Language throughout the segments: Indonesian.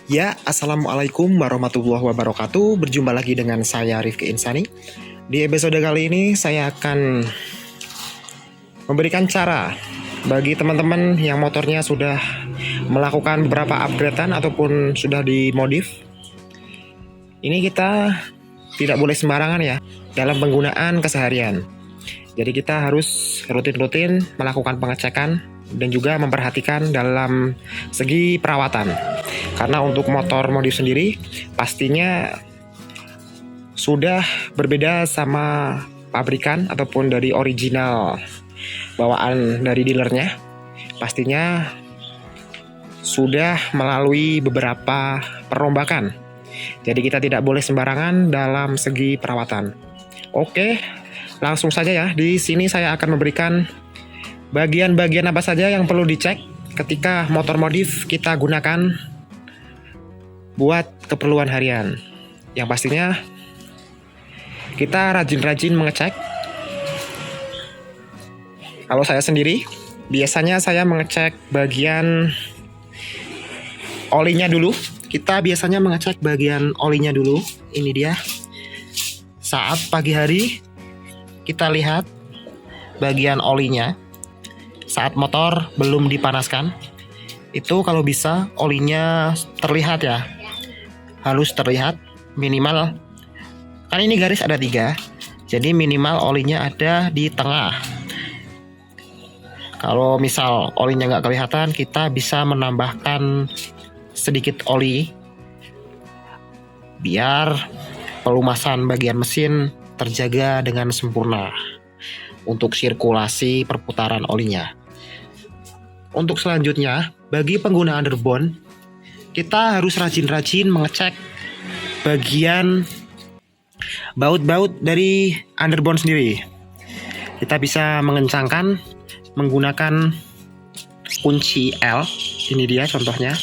Ya, Assalamualaikum warahmatullahi wabarakatuh. Berjumpa lagi dengan saya Rifki Insani. Di episode kali ini saya akan memberikan cara bagi teman-teman yang motornya sudah melakukan beberapa upgradean ataupun sudah dimodif. Ini kita tidak boleh sembarangan ya dalam penggunaan keseharian. Jadi kita harus rutin-rutin melakukan pengecekan dan juga memperhatikan dalam segi perawatan. Karena untuk motor modif sendiri pastinya sudah berbeda sama pabrikan ataupun dari original bawaan dari dealernya. Pastinya sudah melalui beberapa perombakan. Jadi kita tidak boleh sembarangan dalam segi perawatan. Oke, langsung saja ya. Di sini saya akan memberikan bagian-bagian apa saja yang perlu dicek ketika motor modif kita gunakan buat keperluan harian. Yang pastinya kita rajin-rajin mengecek. Kalau saya sendiri, biasanya saya mengecek bagian olinya dulu. Kita biasanya mengecek bagian olinya dulu. Ini dia. Saat pagi hari, kita lihat bagian olinya. Saat motor belum dipanaskan, itu kalau bisa olinya terlihat ya, halus terlihat, minimal kan ini garis ada 3, jadi minimal olinya ada di tengah. Kalau misal olinya nggak kelihatan, kita bisa menambahkan sedikit oli biar pelumasan bagian mesin terjaga dengan sempurna untuk sirkulasi perputaran olinya. Untuk selanjutnya, bagi pengguna underbone, kita harus rajin-rajin mengecek bagian baut-baut dari underbone sendiri. Kita bisa mengencangkan menggunakan kunci L. Ini dia contohnya.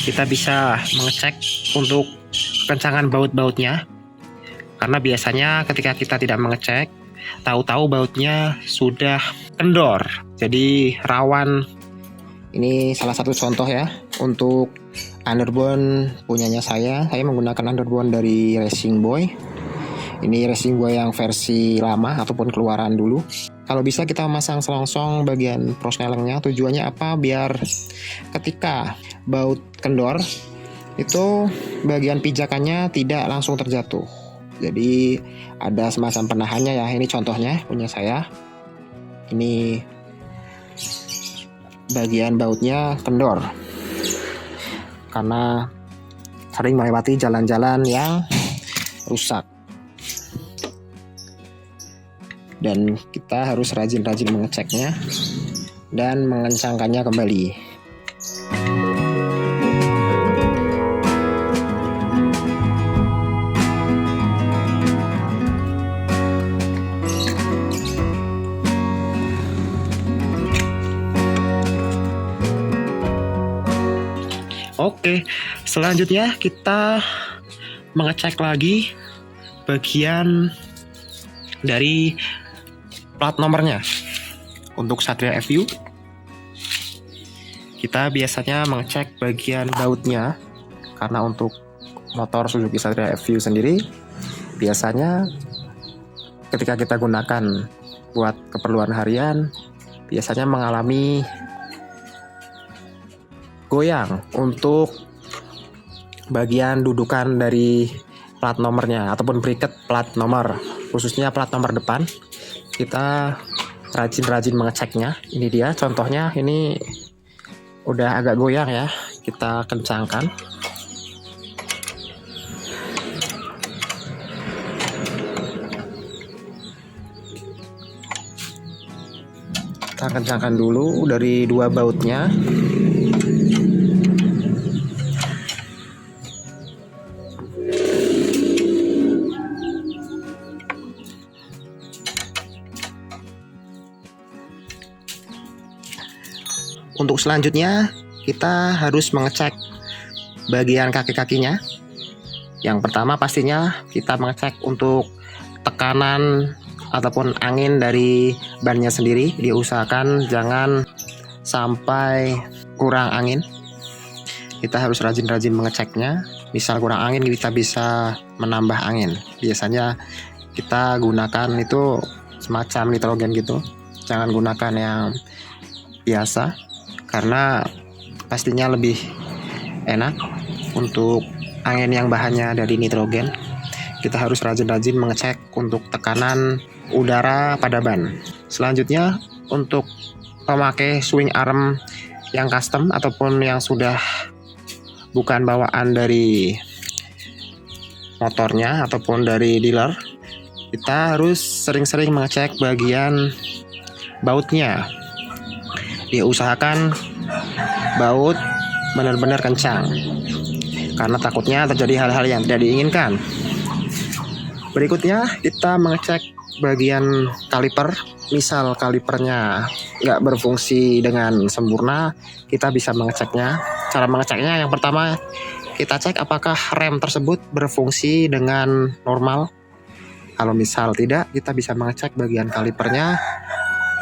Kita bisa mengecek untuk kencangan baut-bautnya. Karena biasanya ketika kita tidak mengecek, tahu-tahu bautnya sudah kendor. Jadi rawan. Ini salah satu contoh ya untuk underbone punyanya saya. Saya menggunakan underbone dari Racing Boy. Ini Racing Boy yang versi lama ataupun keluaran dulu. Kalau bisa kita memasang selongsong bagian prosnelengnya. Tujuannya apa? Biar ketika baut kendor itu bagian pijakannya tidak langsung terjatuh. Jadi ada semacam penahannya ya. Ini contohnya punya saya. Ini bagian bautnya kendor karena sering melewati jalan-jalan yang rusak. Dan kita harus rajin-rajin mengeceknya dan mengencangkannya kembali. Oke, selanjutnya kita mengecek lagi bagian dari plat nomornya. Untuk Satria FU, kita biasanya mengecek bagian bautnya. Karena untuk motor Suzuki Satria FU sendiri, biasanya ketika kita gunakan buat keperluan harian, biasanya mengalami goyang untuk bagian dudukan dari plat nomornya ataupun bracket plat nomor, khususnya plat nomor depan. Kita rajin-rajin mengeceknya. Ini dia contohnya, ini udah agak goyang ya, kita kencangkan. Kita kencangkan dulu dari 2 bautnya. Untuk selanjutnya kita harus mengecek bagian kaki-kakinya. Yang pertama pastinya kita mengecek untuk tekanan ataupun angin dari bannya sendiri. Diusahakan jangan sampai kurang angin. kita harus rajin-rajin mengeceknya. Misal kurang angin, kita bisa menambah angin. Biasanya kita gunakan itu semacam nitrogen gitu. Jangan gunakan yang biasa, karena pastinya lebih enak untuk angin yang bahannya dari nitrogen. Kita harus rajin-rajin mengecek untuk tekanan udara pada ban. Selanjutnya, untuk pemakai swing arm yang custom ataupun yang sudah bukan bawaan dari motornya ataupun dari dealer, kita harus sering-sering mengecek bagian bautnya. Diusahakan baut benar-benar kencang, karena takutnya terjadi hal-hal yang tidak diinginkan. Berikutnya, kita mengecek bagian kaliper. Misal kalipernya nggak berfungsi dengan sempurna, kita bisa mengeceknya. Cara mengeceknya, yang pertama kita cek apakah rem tersebut berfungsi dengan normal. Kalau misal tidak, kita bisa mengecek bagian kalipernya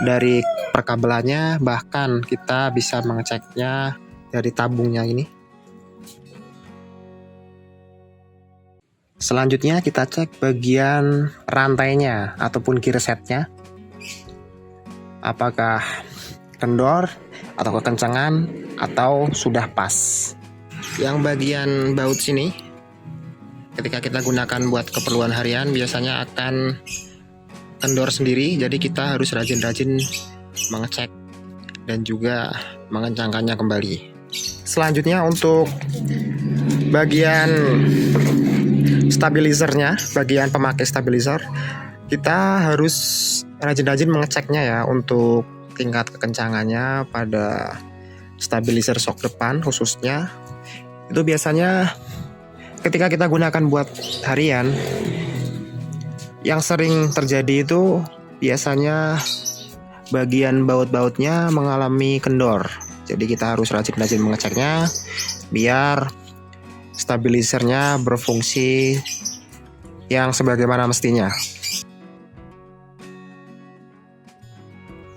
dari perkabelannya, bahkan kita bisa mengeceknya dari tabungnya ini. Selanjutnya kita cek bagian rantainya ataupun gear setnya, apakah kendor atau kekencangan atau sudah pas. Yang bagian baut sini, ketika kita gunakan buat keperluan harian, biasanya akan kendor sendiri, jadi kita harus rajin-rajin mengecek dan juga mengencangkannya kembali. Selanjutnya, untuk bagian stabilizernya, bagian pemakai stabilizer, kita harus rajin-rajin mengeceknya ya untuk tingkat kekencangannya pada stabilizer shock depan khususnya. Itu biasanya ketika kita gunakan buat harian, yang sering terjadi itu biasanya bagian baut-bautnya mengalami kendor. Jadi kita harus rajin-rajin mengeceknya biar stabilizernya berfungsi yang sebagaimana mestinya.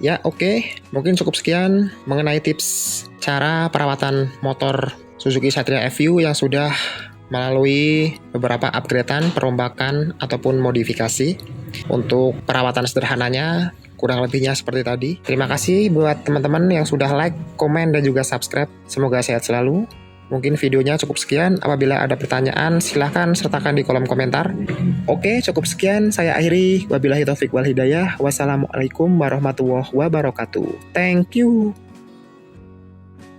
Ya, oke. Mungkin cukup sekian mengenai tips cara perawatan motor Suzuki Satria FU yang sudah melalui beberapa upgradean, perombakan, ataupun modifikasi. Untuk perawatan sederhananya, kurang lebihnya seperti tadi. Terima kasih buat teman-teman yang sudah like, komen, dan juga subscribe. Semoga sehat selalu. Mungkin videonya cukup sekian. Apabila ada pertanyaan, silahkan sertakan di kolom komentar. Oke, cukup sekian. Saya akhiri. Wabillahi taufiq wal hidayah. Wassalamualaikum warahmatullahi wabarakatuh. Thank you.